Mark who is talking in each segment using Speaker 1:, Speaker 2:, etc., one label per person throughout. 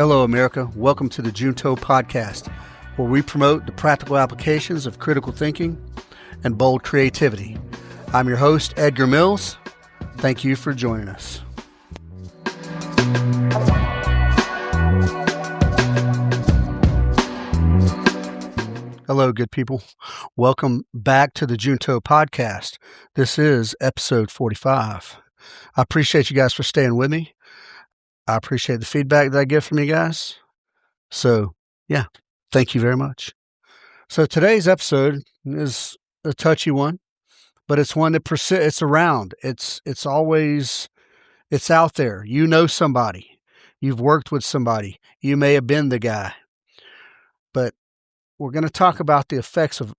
Speaker 1: Hello, America. Welcome to the Junto Podcast, where we promote the practical applications of critical thinking and bold creativity. I'm your host, Edgar Mills. Thank you for joining us. Hello, good people. Welcome back to the Junto Podcast. This is episode 45. I appreciate you guys for staying with me. I appreciate the feedback that I get from you guys. So, thank you very much. So today's episode is a touchy one, but it's one that persists. It's around. It's out there. You know somebody. You've worked with somebody. You may have been the guy. But we're going to talk about the effects of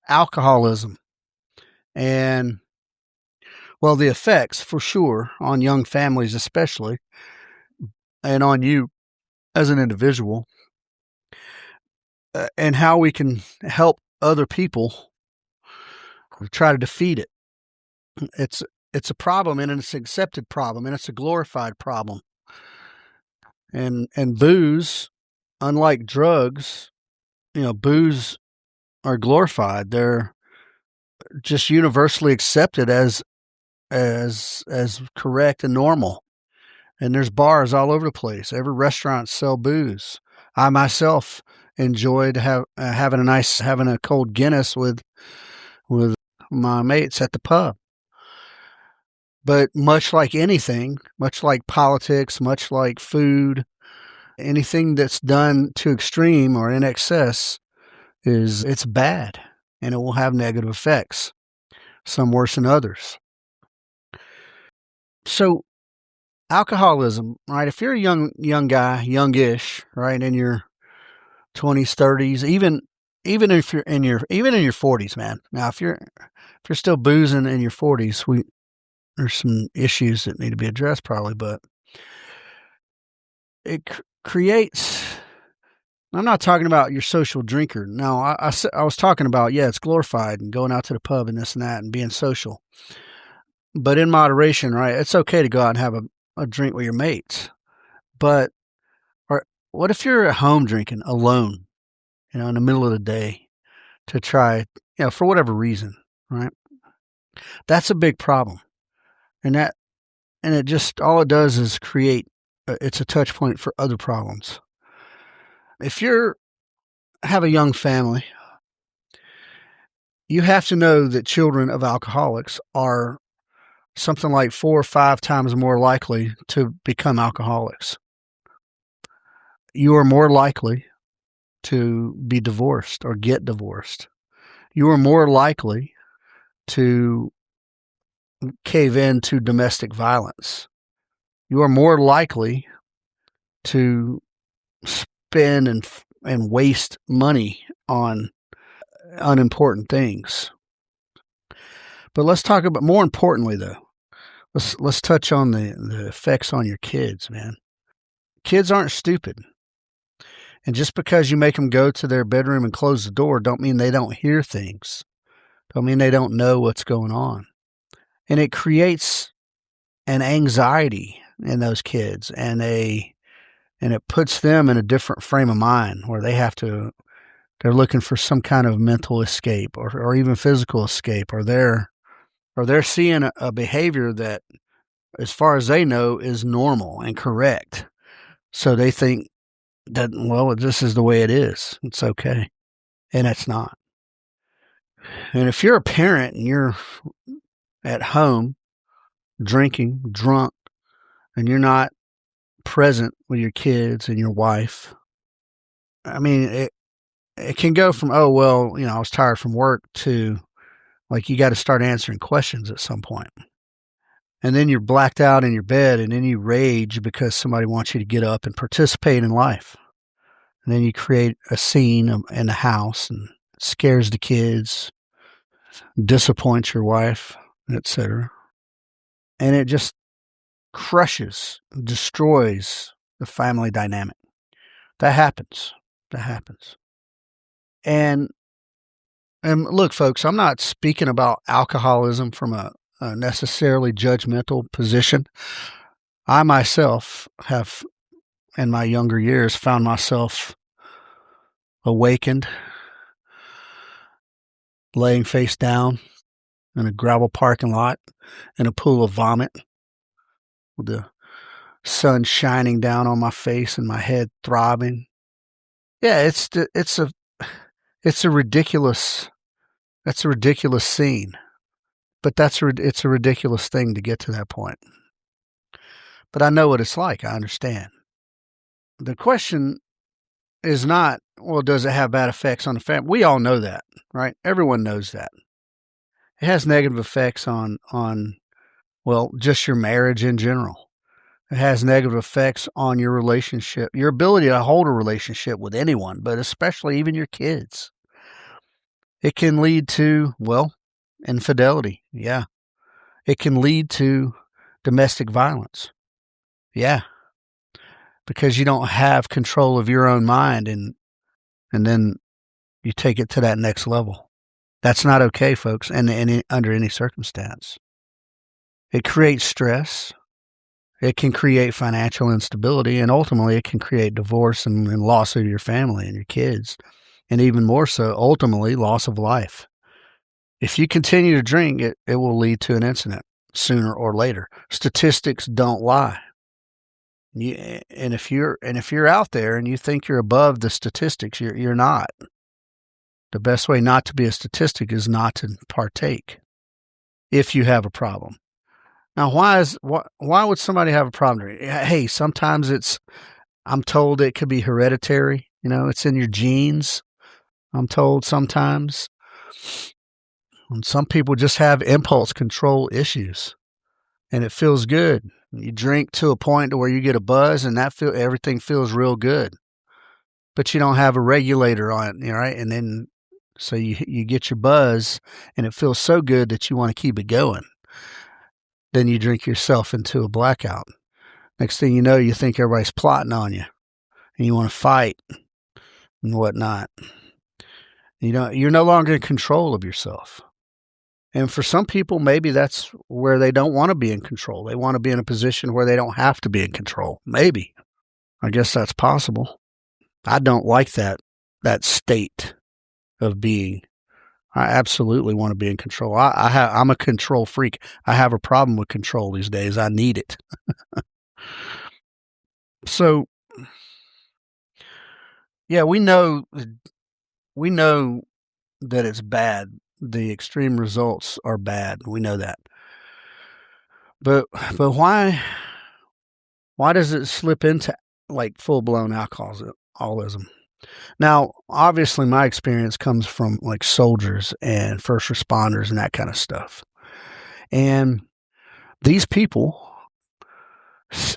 Speaker 1: alcoholism. And, well, the effects for sure on young families especially, and on you as an individual, and how we can help other people try to defeat it. It's a problem, and it's an accepted problem, and it's a glorified problem. And booze, unlike drugs, booze are glorified. They're just universally accepted as correct and normal. And there's bars all over the place. Every restaurant sell booze. I myself enjoyed having a cold Guinness with my mates at the pub. But much like anything, much like politics, much like food, anything that's done to extreme or in excess it's bad, and it will have negative effects, some worse than others. So alcoholism, right? If you're a young guy, youngish, right, in your 20s, 30s, even if you're in your 40s, man. Now, if you're still boozing in your 40s, there's some issues that need to be addressed, probably. But it creates. I'm not talking about your social drinker. No, I was talking about it's glorified and going out to the pub and this and that and being social, but in moderation, right? It's okay to go out and have a drink with your mates, but what if you're at home drinking alone, in the middle of the day to try, for whatever reason, right? That's a big problem. And it just, all it does is create, it's a touch point for other problems. If have a young family, you have to know that children of alcoholics are something like 4 or 5 times more likely to become alcoholics. You are more likely to be divorced or get divorced. You are more likely to cave into domestic violence. You are more likely to spend and waste money on unimportant things. But let's talk about, more importantly though, let's touch on the effects on your kids, man. Kids aren't stupid. And just because you make them go to their bedroom and close the door, don't mean they don't hear things. Don't mean they don't know what's going on. And it creates an anxiety in those kids, and it puts them in a different frame of mind where they're looking for some kind of mental escape or even physical escape, or they're seeing a behavior that, as far as they know, is normal and correct. So they think that, well, this is the way it is. It's okay. And it's not. And if you're a parent and you're at home drinking, drunk, and you're not present with your kids and your wife, I mean, it can go from, I was tired from work, to like you got to start answering questions at some point. And then you're blacked out in your bed, and then you rage because somebody wants you to get up and participate in life. And then you create a scene in the house and it scares the kids, disappoints your wife, etc. And it just crushes, destroys the family dynamic. That happens. And look, folks, I'm not speaking about alcoholism from a necessarily judgmental position. I myself have in my younger years, found myself awakened, laying face down in a gravel parking lot in a pool of vomit with the sun shining down on my face and my head throbbing. Yeah, it's a ridiculous scene, but it's a ridiculous thing to get to that point. But I know what it's like. I understand. The question is not, well, does it have bad effects on the family? We all know that, right? Everyone knows that. It has negative effects on well, just your marriage in general. It has negative effects on your relationship, your ability to hold a relationship with anyone, but especially even your kids. It can lead to, well, infidelity. Yeah. It can lead to domestic violence. Yeah. Because you don't have control of your own mind, and then you take it to that next level. That's not okay, folks, and under any circumstance. It creates stress. It can create financial instability, and ultimately it can create divorce and loss of your family and your kids, and even more so, ultimately, loss of life. If you continue to drink, it will lead to an incident sooner or later. Statistics don't lie. And if you're out there and you think you're above the statistics, you're not. The best way not to be a statistic is not to partake if you have a problem. Now, why would somebody have a problem? Hey, sometimes I'm told it could be hereditary. It's in your genes. I'm told sometimes. And some people just have impulse control issues, and it feels good. You drink to a point to where you get a buzz, and everything feels real good. But you don't have a regulator on it, right? And then so you get your buzz, and it feels so good that you want to keep it going. Then you drink yourself into a blackout. Next thing you know, you think everybody's plotting on you, and you want to fight and whatnot. You're no longer in control of yourself. And for some people, maybe that's where they don't want to be in control. They want to be in a position where they don't have to be in control. Maybe. I guess that's possible. I don't like that state of being. I absolutely want to be in control. I'm a control freak. I have a problem with control these days. I need it. So, yeah, we know that it's bad. The extreme results are bad. We know that. But why does it slip into like full-blown alcoholism? Now, obviously my experience comes from like soldiers and first responders and that kind of stuff. And these people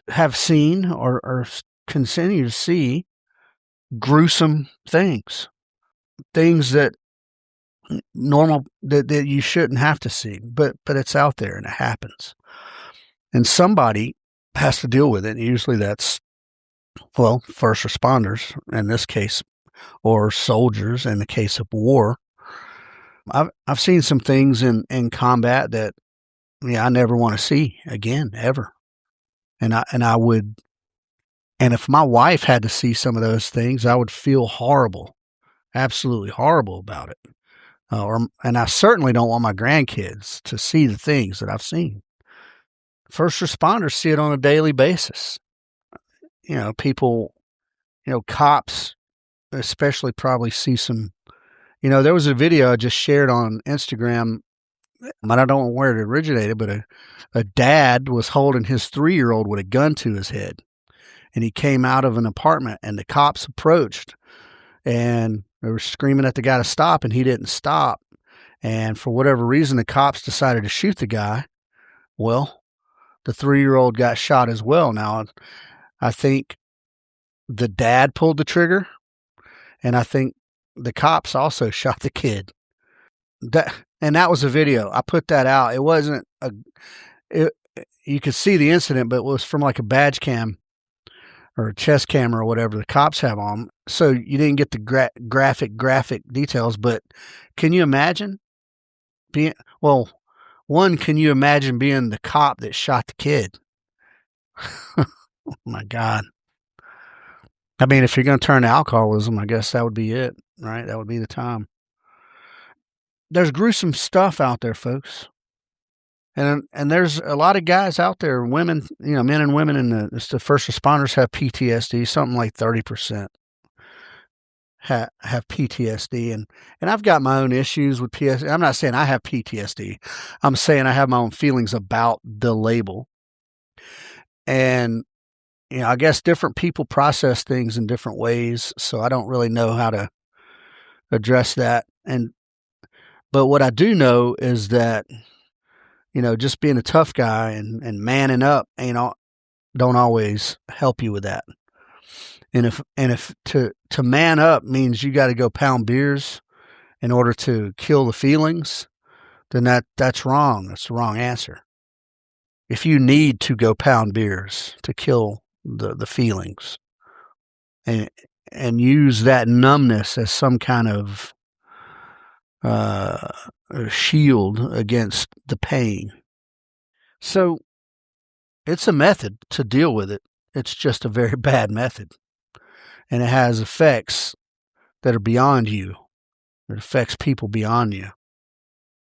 Speaker 1: have seen or continue to see gruesome things that that you shouldn't have to see, but it's out there and it happens. And somebody has to deal with it. And usually that's, well, first responders in this case, or soldiers in the case of war. I've seen some things in combat that I never want to see again, ever. And if my wife had to see some of those things, I would feel horrible, absolutely horrible about it. And I certainly don't want my grandkids to see the things that I've seen. First responders see it on a daily basis. People, cops especially probably see some. There was a video I just shared on Instagram, and I don't know where it originated, but a dad was holding his 3-year-old with a gun to his head, and he came out of an apartment, and the cops approached, and they were screaming at the guy to stop, and he didn't stop. And for whatever reason, the cops decided to shoot the guy. Well, the 3-year-old got shot as well. Now, I think the dad pulled the trigger, and I think the cops also shot the kid. That was a video. I put that out. It wasn't you could see the incident, but it was from like a badge cam or a chest camera or whatever the cops have on. So you didn't get the graphic details, but can you imagine can you imagine being the cop that shot the kid? Oh my God. I mean, if you're going to turn to alcoholism, I guess that would be it, right? That would be the time. There's gruesome stuff out there, folks. And there's a lot of guys out there, women, men and women it's the first responders have PTSD. Something like 30% have PTSD, and I've got my own issues with PTSD. I'm not saying I have PTSD. I'm saying I have my own feelings about the label, and I guess different people process things in different ways. So I don't really know how to address that. But what I do know is that just being a tough guy and manning up don't always help you with that. And if to man up means you got to go pound beers in order to kill the feelings, then that's wrong. That's the wrong answer. If you need to go pound beers to kill the feelings and use that numbness as some kind of shield against the pain. So it's a method to deal with it. It's just a very bad method. And it has effects that are beyond you. It affects people beyond you.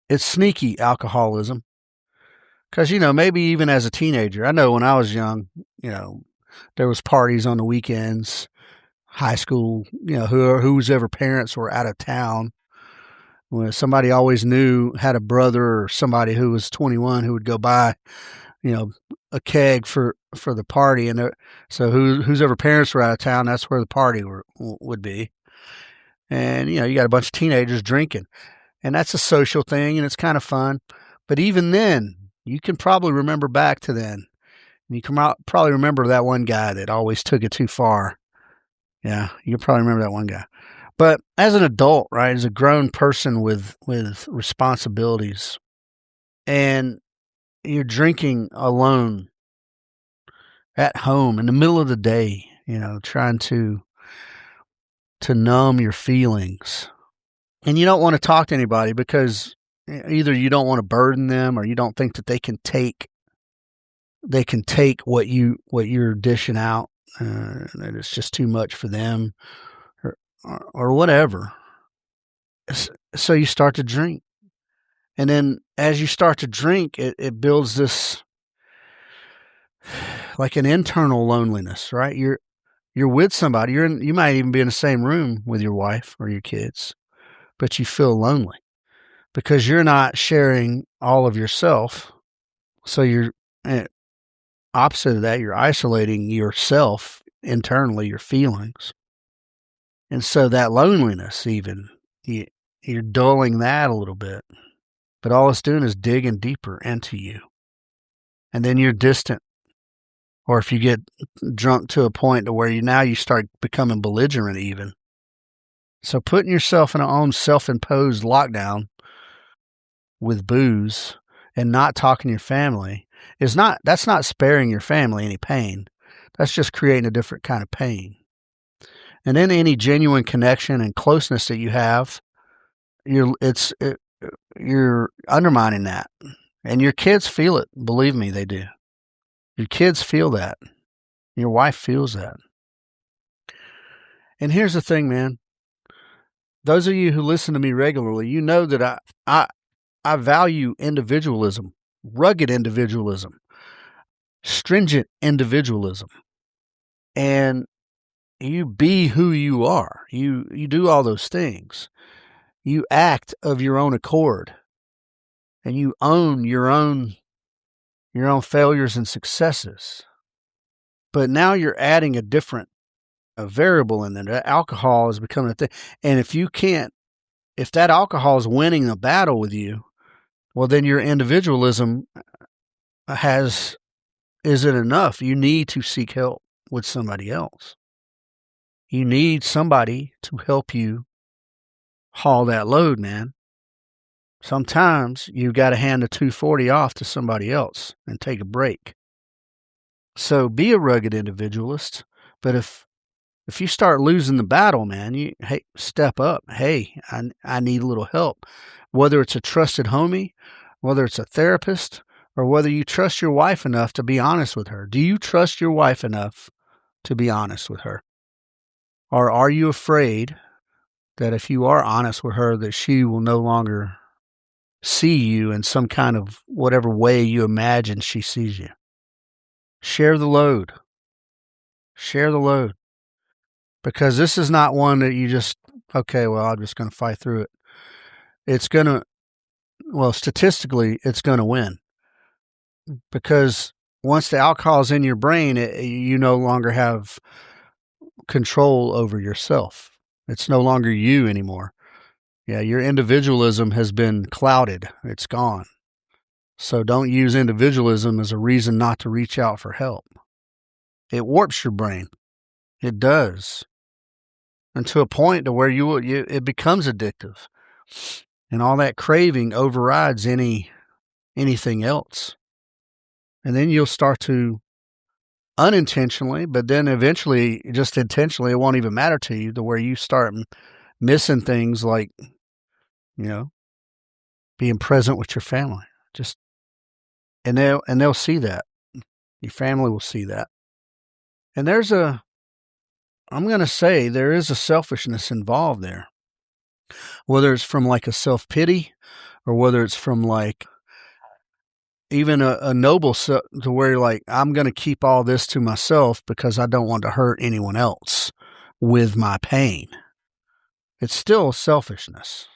Speaker 1: It's sneaky alcoholism. Because, maybe even as a teenager, I know when I was young, there was parties on the weekends, high school, whose ever parents were out of town. When somebody always knew had a brother or somebody who was 21 who would go buy, a keg for the party. And so whose ever parents were out of town, that's where the party would be. And, you got a bunch of teenagers drinking. And that's a social thing, and it's kind of fun. But even then, you can probably remember back to then. You can probably remember that one guy that always took it too far. Yeah, you can probably remember that one guy. But as an adult, right, as a grown person with responsibilities, and you're drinking alone at home in the middle of the day, trying to numb your feelings. And you don't want to talk to anybody because either you don't want to burden them or you don't think that they can take what you're dishing out, that it's just too much for them or whatever. So you start to drink. And then as you start to drink, it builds this like an internal loneliness, right? You're with somebody. You might even be in the same room with your wife or your kids, but you feel lonely because you're not sharing all of yourself. So you're opposite of that. You're isolating yourself internally, your feelings. And so that loneliness, even you're dulling that a little bit, but all it's doing is digging deeper into you. And then you're distant. Or if you get drunk to a point to where you start becoming belligerent even. So putting yourself in an own self-imposed lockdown with booze and not talking to your family that's not sparing your family any pain. That's just creating a different kind of pain. And then any genuine connection and closeness that you have, you're undermining that. And your kids feel it. Believe me, they do. Your kids feel that. Your wife feels that. And here's the thing, man. Those of you who listen to me regularly, you know that I value individualism, rugged individualism, stringent individualism. And you be who you are. You do all those things. You act of your own accord. And you own your own failures and successes. But now you're adding a different variable in there. Alcohol is becoming a thing. And if that alcohol is winning the battle with you, well, then your individualism isn't enough. You need to seek help with somebody else. You need somebody to help you haul that load, man. Sometimes you've got to hand the 240 off to somebody else and take a break. So be a rugged individualist. But if you start losing the battle, man, step up. Hey, I need a little help. Whether it's a trusted homie, whether it's a therapist, or whether you trust your wife enough to be honest with her. Do you trust your wife enough to be honest with her? Or are you afraid that if you are honest with her, that she will no longer see you in some kind of whatever way you imagine she sees you? Share the load. Share the load. Because this is not one that you just, okay, well, I'm just going to fight through it. It's going to, well, statistically, it's going to win. Because once the alcohol is in your brain, you no longer have control over yourself. It's no longer you anymore. Yeah, your individualism has been clouded. It's gone. So don't use individualism as a reason not to reach out for help. It warps your brain. It does. And to a point to where it becomes addictive. And all that craving overrides anything else. And then you'll start to unintentionally, but then eventually, just intentionally, it won't even matter to you, to where you start missing things like, being present with your family. And they'll see that. Your family will see that. And I'm going to say there is a selfishness involved there. Whether it's from like a self-pity, or whether it's from like even a noble to where you're like, I'm going to keep all this to myself because I don't want to hurt anyone else with my pain. It's still selfishness,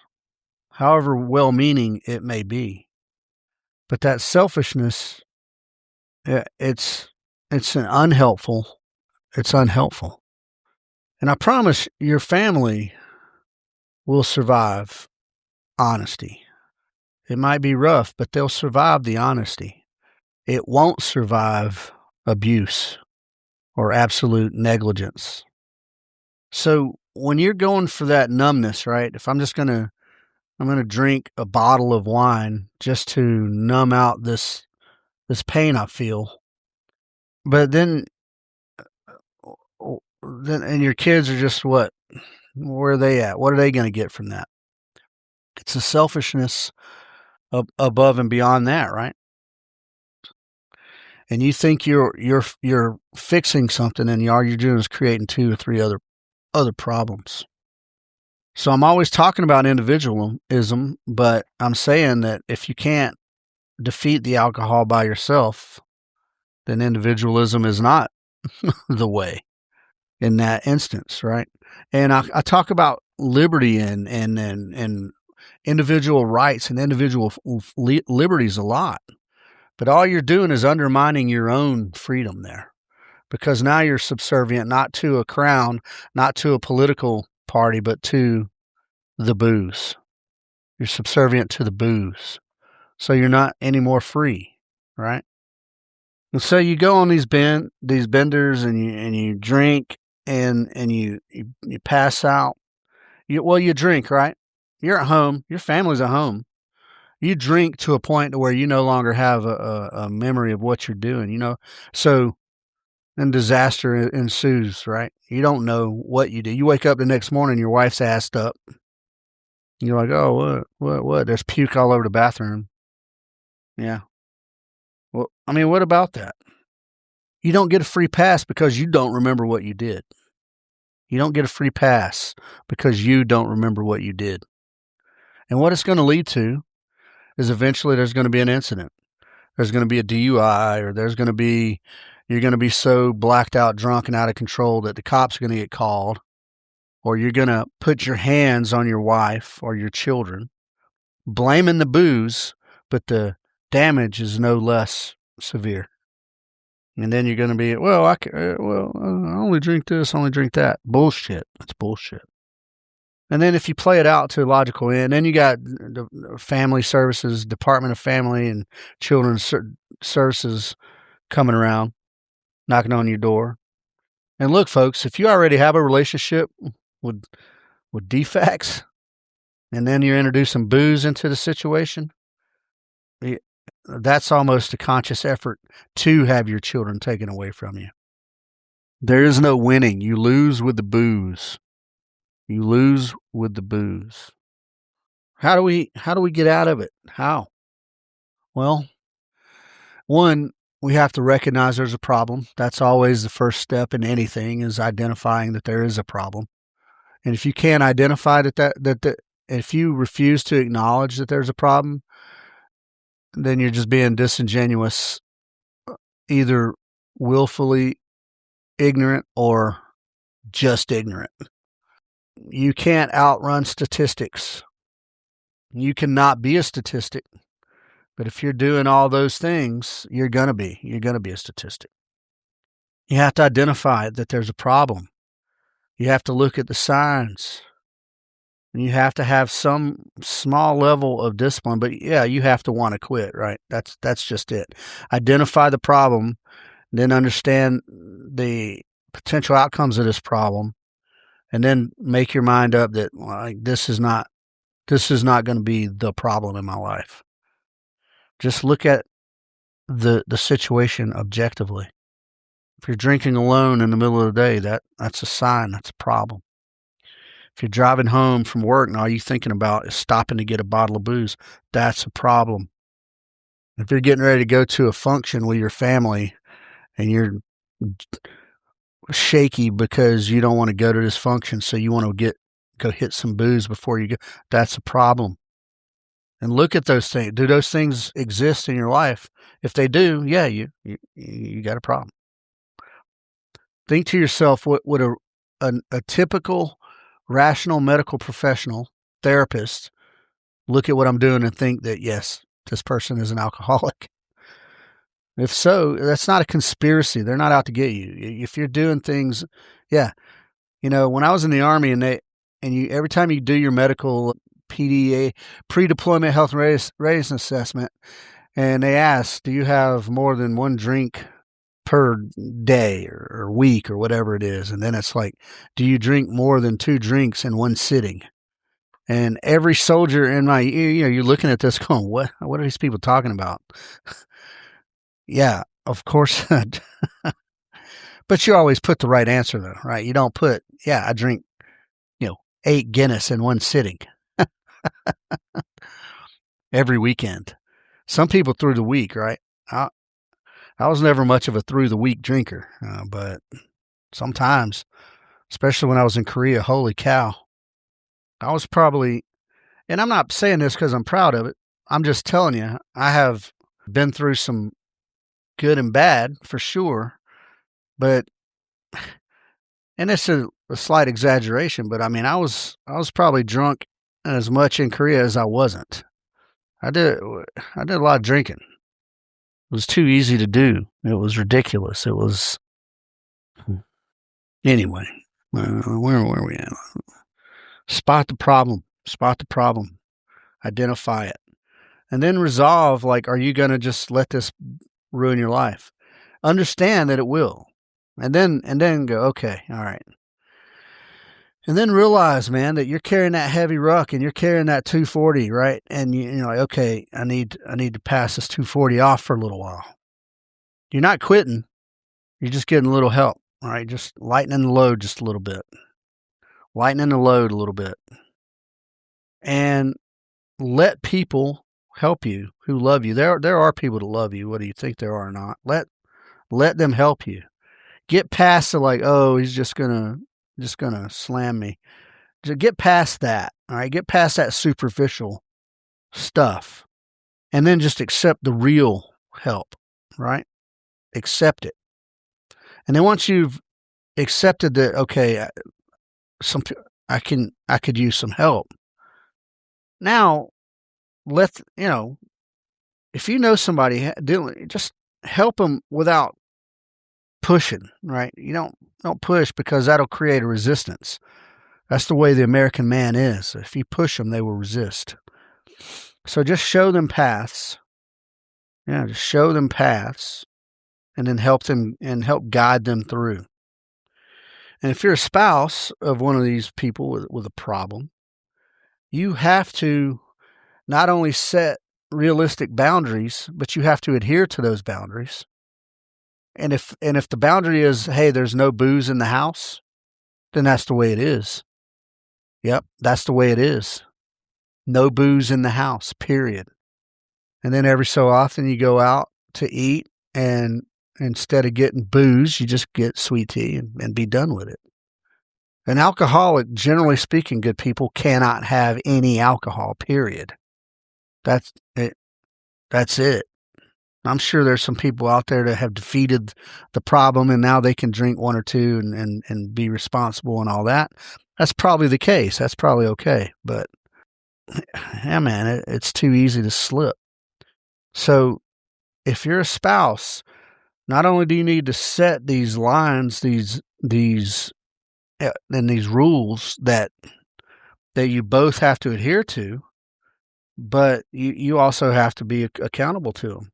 Speaker 1: however well-meaning it may be. But that selfishness, it's unhelpful. It's unhelpful. And I promise your family will survive honesty. It might be rough, but they'll survive the honesty. It won't survive abuse or absolute negligence. So when you're going for that numbness, right? If I'm going to drink a bottle of wine just to numb out this pain I feel. But then and your kids are just what? Where are they at? What are they going to get from that? It's a selfishness above and beyond that, right? And you think you're fixing something, and all you're doing is creating 2 or 3 other problems. So I'm always talking about individualism, but I'm saying that if you can't defeat the alcohol by yourself, then individualism is not the way in that instance, right? And I talk about liberty and individual rights and individual liberties a lot. But all you're doing is undermining your own freedom there, because now you're subservient not to a crown, not to a political party, but to the booze. You're subservient to the booze. So you're not any more free, right? And so you go on these benders and you drink and you pass out. You drink, right? You're at home. Your family's at home. You drink to a point to where you no longer have a memory of what you're doing, So then disaster ensues, right? You don't know what you do. You wake up the next morning, your wife's assed up. You're like, oh, what? There's puke all over the bathroom. Yeah. Well, I mean, what about that? You don't get a free pass because you don't remember what you did. You don't get a free pass because you don't remember what you did. And what it's going to lead to is eventually there's going to be an incident. There's going to be a DUI, or you're going to be so blacked out, drunk, and out of control that the cops are going to get called, or you're going to put your hands on your wife or your children, blaming the booze, but the damage is no less severe. And then you're going to be, I only drink this, only drink that. Bullshit. That's bullshit. And then if you play it out to a logical end, then you got the family services, Department of Family and Children's Services coming around, knocking on your door. And look, folks, if you already have a relationship with defects, and then you're introducing booze into the situation, that's almost a conscious effort to have your children taken away from you. There is no winning. You lose with the booze. You lose with the booze. How do we get out of it? How? Well, one, we have to recognize there's a problem. That's always the first step in anything, is identifying that there is a problem. And if you can't identify if you refuse to acknowledge that there's a problem, then you're just being disingenuous, either willfully ignorant or just ignorant. You can't outrun statistics. You cannot be a statistic. But if you're doing all those things, you're going to be a statistic. You have to identify that there's a problem. You have to look at the signs. And you have to have some small level of discipline, but yeah, you have to want to quit, right? That's just it. Identify the problem, then understand the potential outcomes of this problem, and then make your mind up that, like, this is not going to be the problem in my life. Just look at the situation objectively. If you're drinking alone in the middle of the day, that's a sign, that's a problem. If you're driving home from work and all you're thinking about is stopping to get a bottle of booze, that's a problem. If you're getting ready to go to a function with your family and you're shaky because you don't want to go to this function, so you want to go hit some booze before you go, that's a problem. And look at those things. Do those things exist in your life? If they do, yeah, you got a problem. Think to yourself, what would a typical rational medical professional, therapist, look at what I'm doing and think that, yes, this person is an alcoholic? If so, that's not a conspiracy. They're not out to get you. If you're doing things, yeah. When I was in the Army, every time you do your medical PDA, pre-deployment health and readiness assessment, and they ask, do you have more than one drink per day or week or whatever it is? And then it's like, do you drink more than 2 drinks in one sitting? And every soldier in my, you're looking at this going, what are these people talking about? Yeah, of course. But you always put the right answer though, right? You don't put, yeah, I drink, 8 Guinness in one sitting every weekend. Some people through the week, right? I was never much of a through the week drinker, but sometimes, especially when I was in Korea, holy cow, I was probably, and I'm not saying this because I'm proud of it. I'm just telling you, I have been through some good and bad for sure, but, and it's a slight exaggeration, but I mean, I was probably drunk as much in Korea as I wasn't. I did a lot of drinking. It was too easy to do. It was ridiculous. It was, anyway, where were we at? Spot the problem, identify it, and then resolve, like, are you going to just let this ruin your life? Understand that it will, and then go, okay, all right. And then realize, man, that you're carrying that heavy ruck and you're carrying that 240, right? And you're like, okay, I need to pass this 240 off for a little while. You're not quitting. You're just getting a little help, all right? Just lightening the load just a little bit. Lightening the load a little bit. And let people help you who love you. There are people that love you, whether you think there are or not. Let them help you. Get past the, like, oh, he's just gonna slam me. Just get past that, all right? Get past that superficial stuff. And then just accept the real help, right? Accept it. And then once you've accepted that, okay, I could use some help. Now, if you know somebody, just help them without pushing, right? You don't push, because that'll create a resistance. That's the way the American man is. If you push them, they will resist. So just show them paths. Yeah, just show them paths, and then help them and help guide them through. And if you're a spouse of one of these people with a problem, you have to not only set realistic boundaries, but you have to adhere to those boundaries. And if the boundary is, hey, there's no booze in the house, then that's the way it is. Yep, that's the way it is. No booze in the house, period. And then every so often you go out to eat and instead of getting booze, you just get sweet tea and be done with it. An alcoholic, generally speaking, good people, cannot have any alcohol, period. That's it. That's it. I'm sure there's some people out there that have defeated the problem and now they can drink one or two and be responsible and all that. That's probably the case. That's probably okay. But yeah, man, it's too easy to slip. So if you're a spouse, not only do you need to set these lines, these and these rules that you both have to adhere to, but you also have to be accountable to them.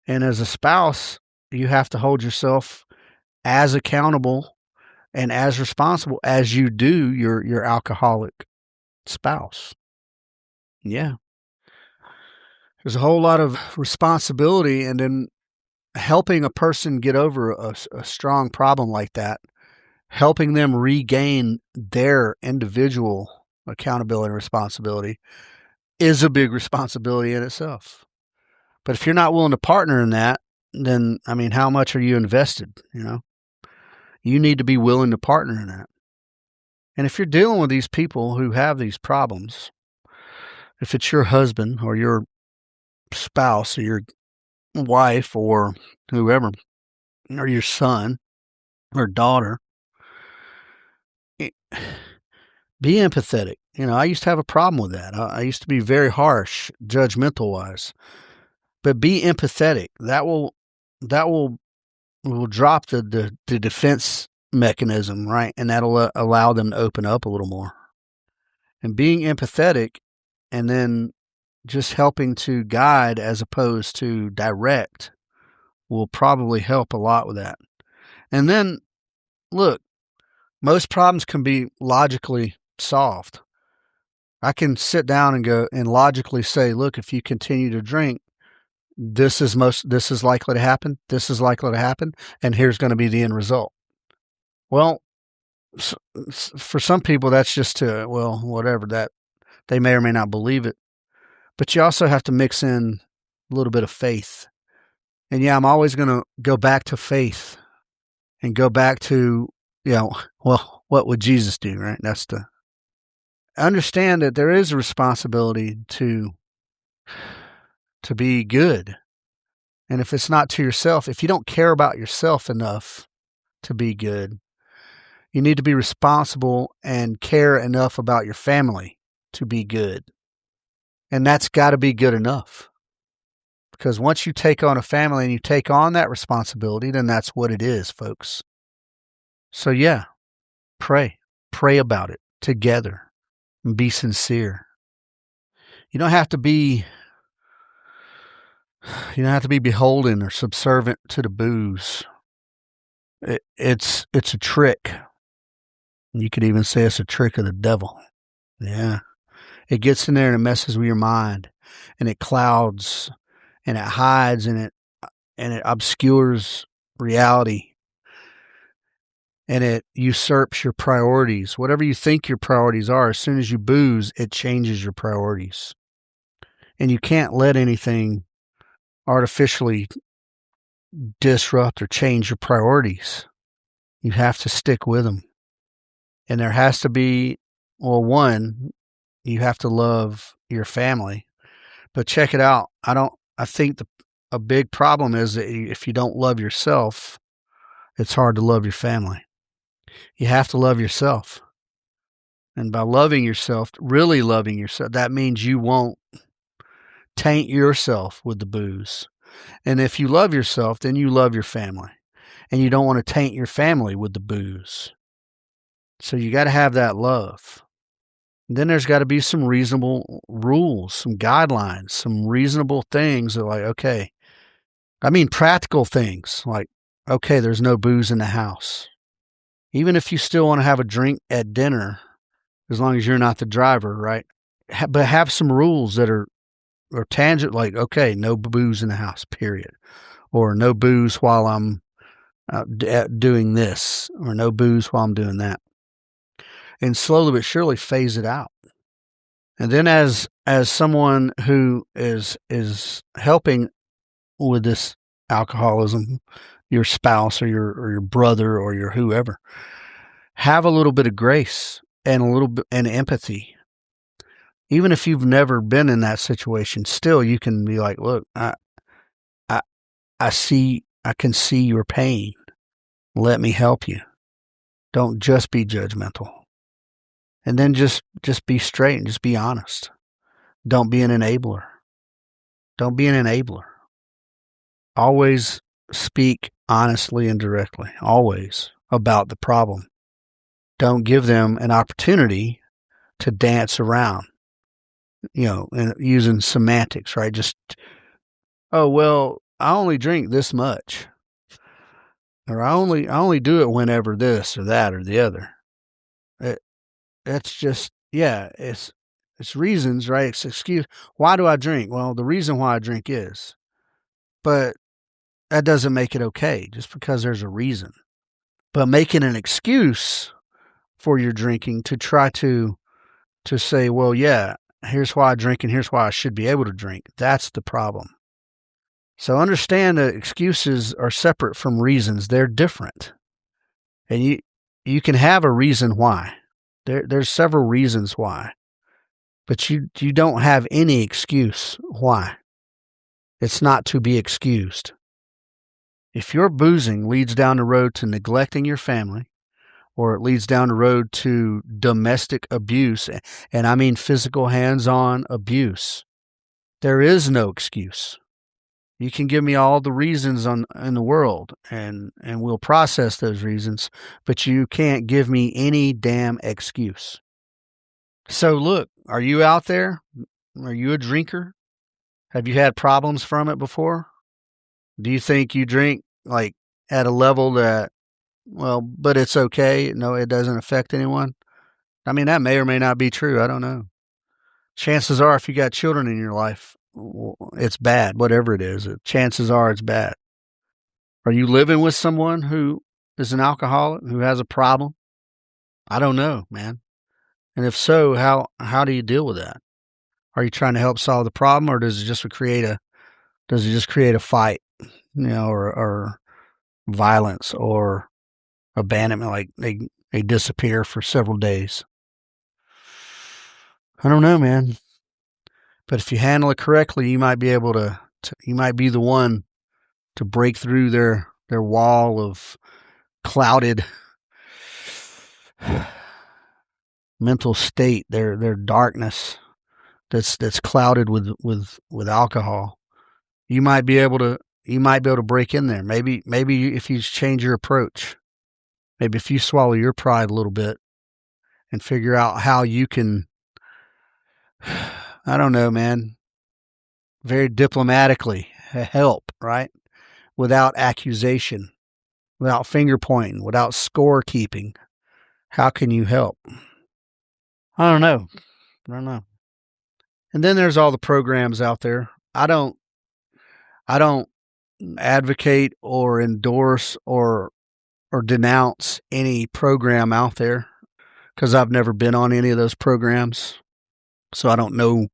Speaker 1: And as a spouse, you have to hold yourself as accountable and as responsible as you do your alcoholic spouse. Yeah. There's a whole lot of responsibility, and then helping a person get over a strong problem like that, helping them regain their individual accountability and responsibility is a big responsibility in itself. But if you're not willing to partner in that, then, I mean, how much are you invested? You know, you need to be willing to partner in that. And if you're dealing with these people who have these problems, if it's your husband or your spouse or your wife or whoever, or your son or daughter, be empathetic. You know, I used to have a problem with that. I used to be very harsh, judgmental wise. But be empathetic. That will drop the defense mechanism, right? And that'll allow them to open up a little more. And being empathetic and then just helping to guide as opposed to direct will probably help a lot with that. And then, look, most problems can be logically solved. I can sit down and go and logically say, look, if you continue to drink, this is likely to happen. This is likely to happen. And here's going to be the end result. Well, for some people, that's just whatever, that they may or may not believe it. But you also have to mix in a little bit of faith. And yeah, I'm always going to go back to faith and go back to, what would Jesus do, right? That's to understand that there is a responsibility to be good. And if it's not to yourself, if you don't care about yourself enough to be good, you need to be responsible and care enough about your family to be good. And that's got to be good enough. Because once you take on a family and you take on that responsibility, then that's what it is, folks. So yeah, pray about it together and be sincere. You don't have to be beholden or subservient to the booze. It's a trick. You could even say it's a trick of the devil. Yeah. It gets in there and it messes with your mind, and it clouds and it hides and it obscures reality, and it usurps your priorities. Whatever you think your priorities are, as soon as you booze, it changes your priorities. And you can't let anything artificially disrupt or change your priorities. You have to stick with them. And there has to be, one, you have to love your family. But check it out. I think a big problem is that if you don't love yourself, it's hard to love your family. You have to love yourself. And by loving yourself, really loving yourself, that means you won't taint yourself with the booze. And if you love yourself, then you love your family. And you don't want to taint your family with the booze. So you got to have that love. And then there's got to be some reasonable rules, some guidelines, some reasonable things that, like, okay, I mean practical things like, okay, there's no booze in the house. Even if you still want to have a drink at dinner, as long as you're not the driver, right? But have some rules that are tangent, like, okay, no booze in the house, period. Or no booze while I'm doing this, or no booze while I'm doing that. And slowly but surely phase it out. And then as someone who is helping with this alcoholism, your spouse or your brother or your whoever. Have a little bit of grace and a little bit and empathy. Even if you've never been in that situation, still you can be like, look, I I can see your pain. Let me help you. Don't just be judgmental. And then just be straight and just be honest. Don't be an enabler. Don't be an enabler. Always speak honestly and directly, always, about the problem. Don't give them an opportunity to dance around, and using semantics, right? Just, oh, well, I only drink this much. Or I only do it whenever this or that or the other. That's just, yeah, it's reasons, right? It's excuse. Why do I drink? Well, the reason why I drink is, but that doesn't make it okay just because there's a reason. But making an excuse for your drinking to try to say, well, yeah, here's why I drink and here's why I should be able to drink. That's the problem. So understand that excuses are separate from reasons. They're different. And you can have a reason why. There's several reasons why. But you don't have any excuse why. It's not to be excused. If your boozing leads down the road to neglecting your family, or it leads down the road to domestic abuse, and I mean physical hands-on abuse, there is no excuse. You can give me all the reasons in the world, and we'll process those reasons, but you can't give me any damn excuse. So look, are you out there? Are you a drinker? Have you had problems from it before? Do you think you drink like at a level that, well, but it's okay? No, it doesn't affect anyone? I mean, that may or may not be true. I don't know. Chances are, if you got children in your life, it's bad, whatever it is. Chances are it's bad. Are you living with someone who is an alcoholic, who has a problem? I don't know, man. And if so, how do you deal with that? Are you trying to help solve the problem, or does it just create a fight, or violence or abandonment, like they disappear for several days? I don't know, man. But if you handle it correctly, you might be able to you might be the one to break through their wall of clouded mental state, their darkness that's clouded with alcohol. You might be able to break in there. Maybe if you change your approach, maybe if you swallow your pride a little bit and figure out how you can, I don't know, man, very diplomatically help, right? Without accusation, without finger pointing, without scorekeeping. How can you help? I don't know. And then there's all the programs out there. I don't advocate or endorse or denounce any program out there because I've never been on any of those programs. So I don't know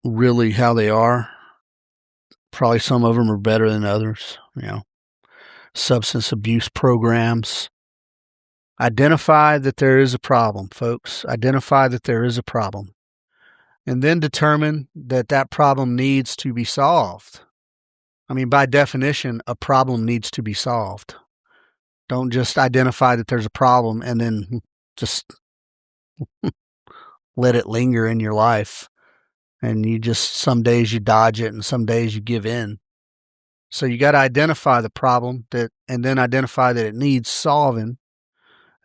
Speaker 1: really how they are. Probably some of them are better than others, substance abuse programs. Identify that there is a problem, folks. Identify that there is a problem. And then determine that problem needs to be solved. I mean, by definition, a problem needs to be solved. Don't just identify that there's a problem and then just let it linger in your life. And some days you dodge it and some days you give in. So you got to identify the problem and then identify that it needs solving.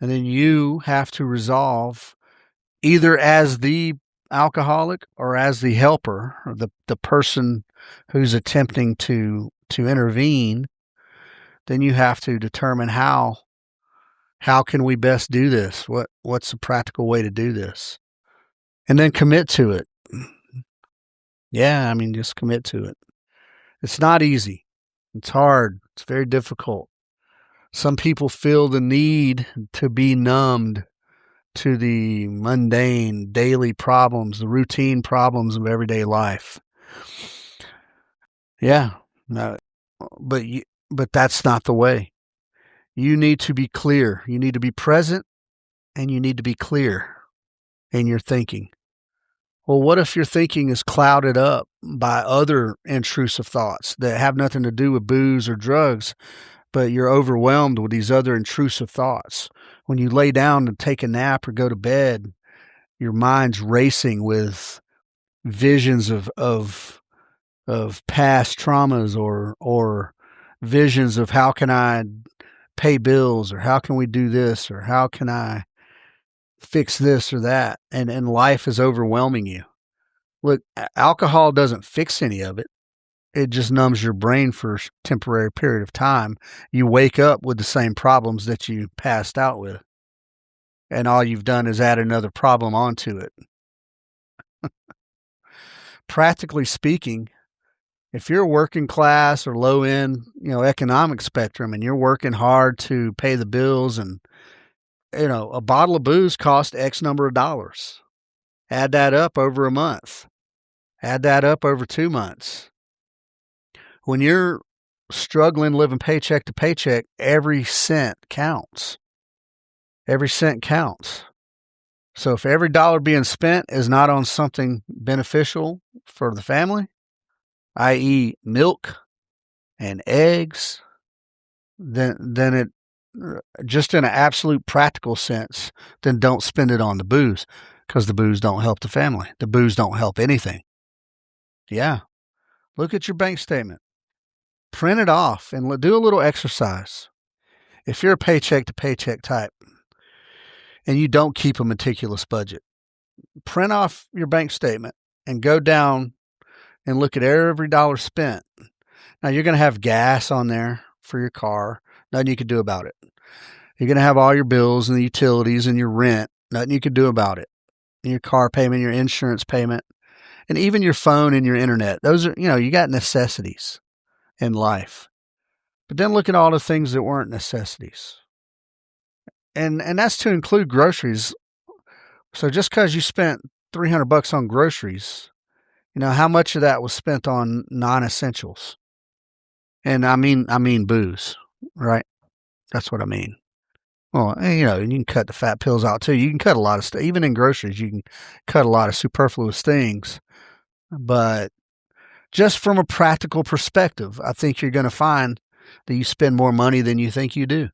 Speaker 1: And then you have to resolve, either as the alcoholic or as the helper, or the person who's attempting to intervene. Then you have to determine how can we best do this? What's the practical way to do this? And then commit to it. Yeah, I mean, just commit to it. It's not easy. It's hard. It's very difficult. Some people feel the need to be numbed to the mundane daily problems, the routine problems of everyday life. Yeah, no, but but that's not the way. You need to be clear. You need to be present, and you need to be clear in your thinking. Well, what if your thinking is clouded up by other intrusive thoughts that have nothing to do with booze or drugs, but you're overwhelmed with these other intrusive thoughts? When you lay down to take a nap or go to bed, your mind's racing with visions of past traumas or visions of how can I pay bills, or how can we do this, or how can I fix this or that, and life is overwhelming you. Look, alcohol doesn't fix any of it. It just numbs your brain for a temporary period of time. You wake up with the same problems that you passed out with, and all you've done is add another problem onto it. Practically speaking, if you're working class or low end, economic spectrum, and you're working hard to pay the bills, and a bottle of booze costs X number of dollars. Add that up over a month. Add that up over 2 months. When you're struggling living paycheck to paycheck, every cent counts. Every cent counts. So if every dollar being spent is not on something beneficial for the family, i.e. milk and eggs, then it, just in an absolute practical sense, then don't spend it on the booze, because the booze don't help the family. The booze don't help anything. Yeah. Look at your bank statement. Print it off and do a little exercise. If you're a paycheck to paycheck type and you don't keep a meticulous budget, print off your bank statement and go down and look at every dollar spent. Now, you're going to have gas on there for your car. Nothing you can do about it. You're going to have all your bills and the utilities and your rent. Nothing you can do about it. And your car payment, your insurance payment, and even your phone and your internet. Those are, you got necessities in life. But then look at all the things that weren't necessities. And that's to include groceries. So just because you spent $300 on groceries, how much of that was spent on non-essentials? And I mean booze, right? That's what I mean. Well, you can cut the fat pills out too. You can cut a lot of stuff. Even in groceries, you can cut a lot of superfluous things. But just from a practical perspective, I think you're going to find that you spend more money than you think you do.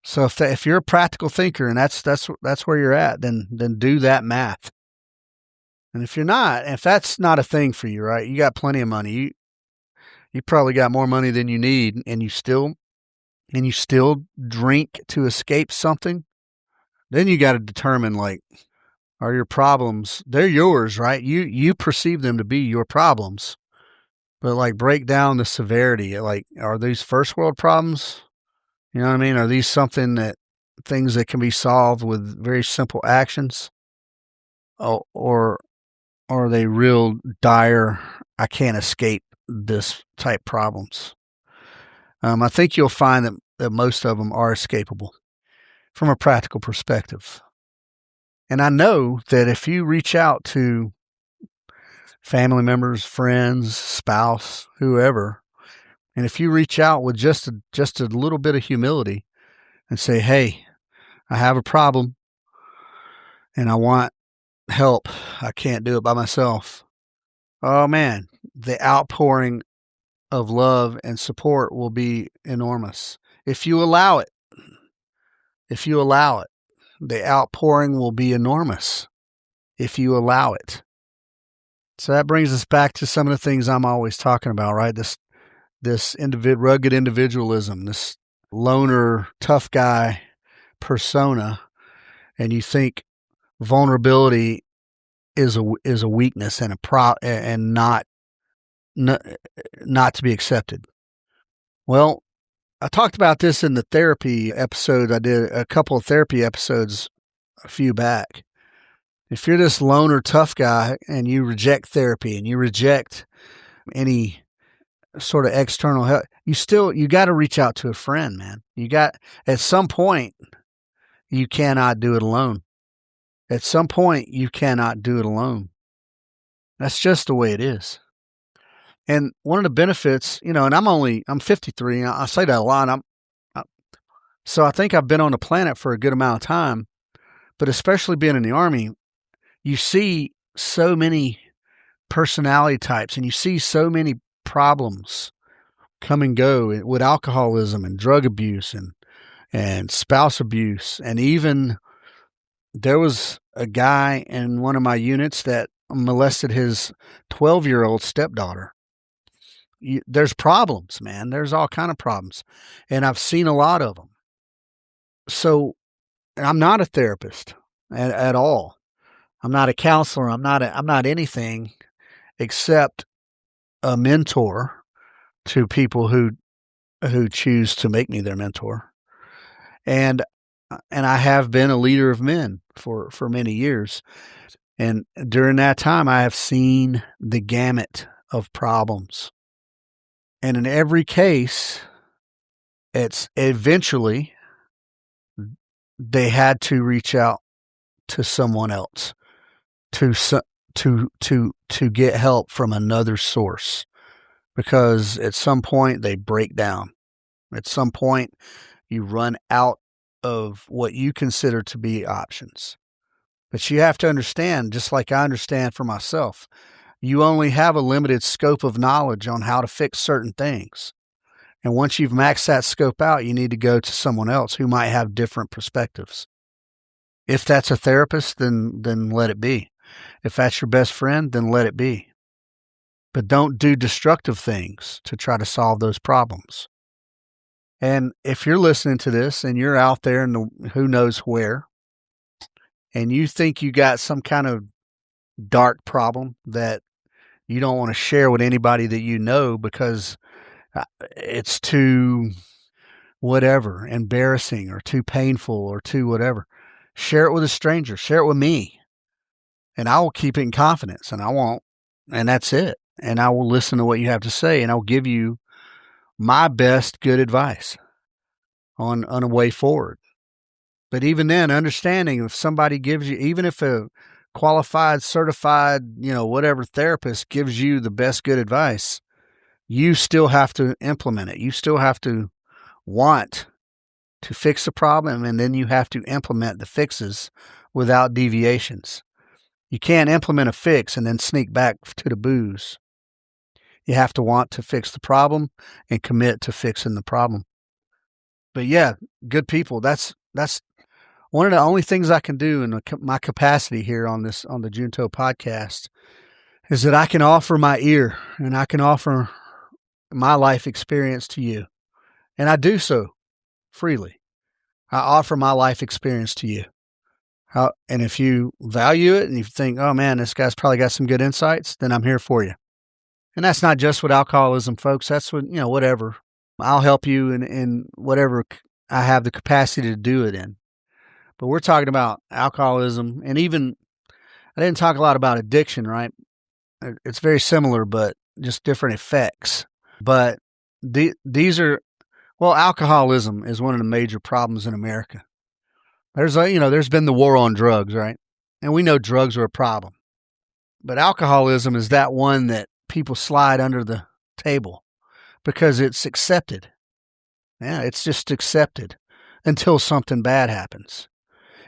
Speaker 1: So if you're a practical thinker and that's where you're at, then do that math. And if you're not, if that's not a thing for you, right? You got plenty of money. You probably got more money than you need, and you still drink to escape something. Then you got to determine, like, are your problems, they're yours, right? You perceive them to be your problems. But like, break down the severity. Like, are these first world problems? You know what I mean? Are these things that can be solved with very simple actions? Or are they real dire, I can't escape this type problems? I think you'll find that most of them are escapable from a practical perspective. And I know that if you reach out to family members, friends, spouse, whoever, and if you reach out with just a little bit of humility and say, hey, I have a problem and I want help. I can't do it by myself. Oh man, the outpouring of love and support will be enormous. If you allow it, the outpouring will be enormous if you allow it. So that brings us back to some of the things I'm always talking about, right? This rugged individualism, this loner, tough guy persona, and you think vulnerability is a weakness and and not to be accepted. Well, I talked about this in the therapy episode. I did a couple of therapy episodes a few back. If you're this loner tough guy and you reject therapy and you reject any sort of external help, you got to reach out to a friend, man. At some point, you cannot do it alone. At some point, you cannot do it alone. That's just the way it is. And one of the benefits, and I'm 53. And I say that a lot. So I think I've been on the planet for a good amount of time, but especially being in the Army, you see so many personality types and you see so many problems come and go with alcoholism and drug abuse and spouse abuse. And even there was a guy in one of my units that molested his 12-year-old stepdaughter. There's problems, man. There's all kind of problems. And I've seen a lot of them. So I'm not a therapist at all. I'm not a counselor. I'm not anything except a mentor to people who choose to make me their mentor. And I have been a leader of men for many years. And during that time, I have seen the gamut of problems. And in every case, it's eventually they had to reach out to someone else to get help from another source, because at some point they break down. At some point you run out of what you consider to be options. But you have to understand, just like I understand for myself, you only have a limited scope of knowledge on how to fix certain things. And once you've maxed that scope out, you need to go to someone else who might have different perspectives. If that's a therapist, then let it be. If that's your best friend, then let it be. But don't do destructive things to try to solve those problems. And if you're listening to this and you're out there in who knows where, and you think you got some kind of dark problem that you don't want to share with anybody that you know because it's too whatever, embarrassing or too painful or too whatever, share it with a stranger. Share it with me. And I will keep it in confidence, and I won't. And that's it. And I will listen to what you have to say, and I'll give you my best good advice on a way forward. But even then, understanding if somebody gives you, even if a qualified, certified, whatever therapist gives you the best good advice, you still have to implement it. You still have to want to fix the problem, and then you have to implement the fixes without deviations. You can't implement a fix and then sneak back to the booze. You have to want to fix the problem and commit to fixing the problem. But yeah, good people, that's one of the only things I can do in my capacity here on the Junto podcast is that I can offer my ear and I can offer my life experience to you. And I do so freely. I offer my life experience to you. And if you value it and you think, oh man, this guy's probably got some good insights, then I'm here for you. And that's not just with alcoholism, folks. That's with, whatever. I'll help you in whatever I have the capacity to do it in. But we're talking about alcoholism, and even, I didn't talk a lot about addiction, right? It's very similar, but just different effects. But these are, alcoholism is one of the major problems in America. There's been the war on drugs, right? And we know drugs are a problem. But alcoholism is that one that people slide under the table because it's accepted. Yeah, it's just accepted until something bad happens.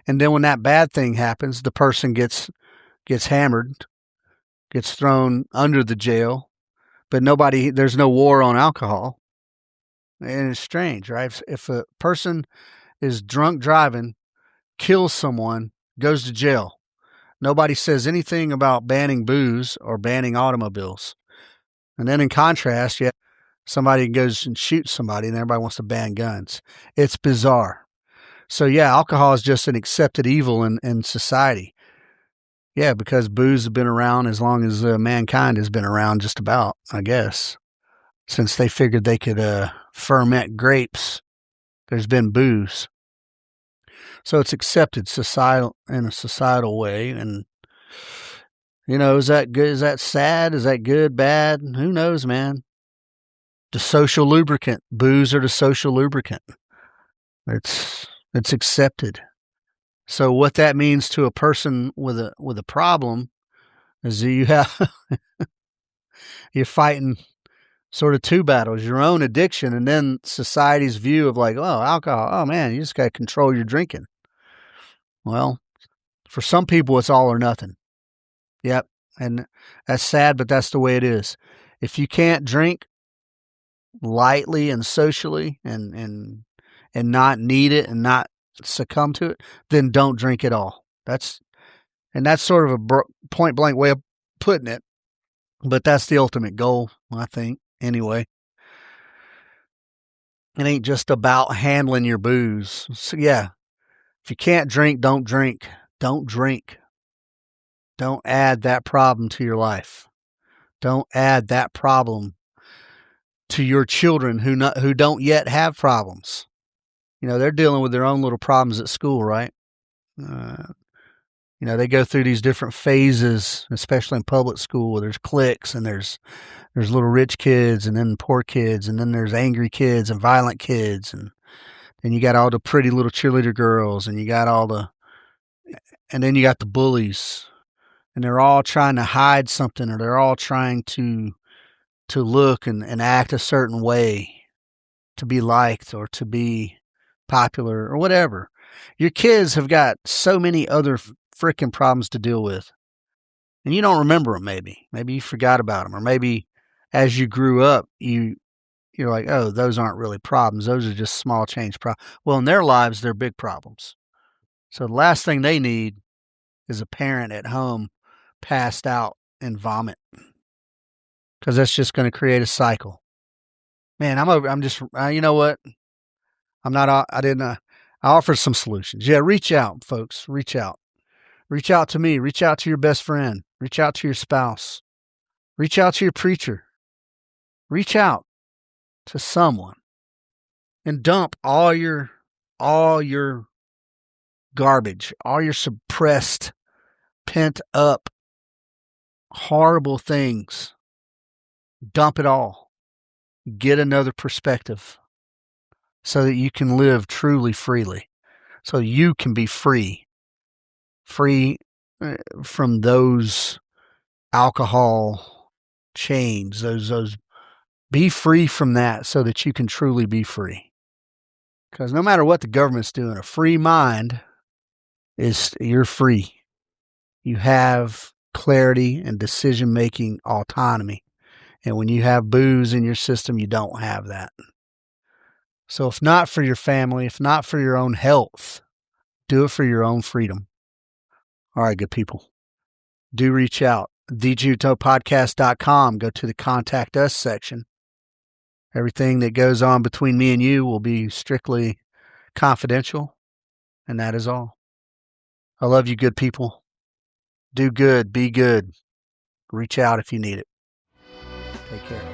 Speaker 1: And then when that bad thing happens, the person gets hammered, gets thrown under the jail, but there's no war on alcohol. And it's strange, right? If a person is drunk driving, kills someone, goes to jail, nobody says anything about banning booze or banning automobiles. And then in contrast, somebody goes and shoots somebody and everybody wants to ban guns. It's bizarre. So yeah, alcohol is just an accepted evil in society. Yeah, because booze has been around as long as mankind has been around, just about, I guess. Since they figured they could ferment grapes, there's been booze. So it's accepted in a societal way. And, is that good? Is that sad? Is that good, bad? Who knows, man? The social lubricant. Booze are the social lubricant. It's accepted. So what that means to a person with a problem is that You're fighting sort of two battles, your own addiction and then society's view of like, oh, alcohol, oh man, you just got to control your drinking. Well, for some people, it's all or nothing. Yep. And that's sad, but that's the way it is. If you can't drink lightly and socially and not need it and not succumb to it, then don't drink at all. That's sort of a point blank way of putting it, but that's the ultimate goal, I think. Anyway, it ain't just about handling your booze. So yeah, if you can't drink, don't drink. Don't drink. Don't add that problem to your life. Don't add that problem to your children who don't yet have problems. You know, they're dealing with their own little problems at school, right? You know, they go through these different phases, especially in public school, where there's cliques and there's little rich kids and then poor kids and then there's angry kids and violent kids and then you got all the pretty little cheerleader girls and then you got the bullies and they're all trying to hide something or they're all trying to look and act a certain way to be liked or to be popular or whatever. Your kids have got so many other freaking problems to deal with. And you don't remember them maybe. Maybe you forgot about them. Or maybe as you grew up, you're like, oh, those aren't really problems. Those are just small change problems. Well, in their lives, they're big problems. So the last thing they need is a parent at home passed out and vomit. Because that's just going to create a cycle. Man, I'm just, you know what? I offer some solutions. Yeah, reach out, folks. Reach out. Reach out to me. Reach out to your best friend. Reach out to your spouse. Reach out to your preacher. Reach out to someone and dump all your garbage, all your suppressed, pent up, horrible things. Dump it all. Get another perspective so that you can live truly freely, so you can be free from those alcohol chains, those be free from that so that you can truly be free. Because no matter what the government's doing, a free mind you're free. You have clarity and decision-making autonomy. And when you have booze in your system, you don't have that. So if not for your family, if not for your own health, do it for your own freedom. All right, good people. Do reach out. thejutopodcast.com. Go to the Contact Us section. Everything that goes on between me and you will be strictly confidential, and that is all. I love you, good people. Do good. Be good. Reach out if you need it. Take care.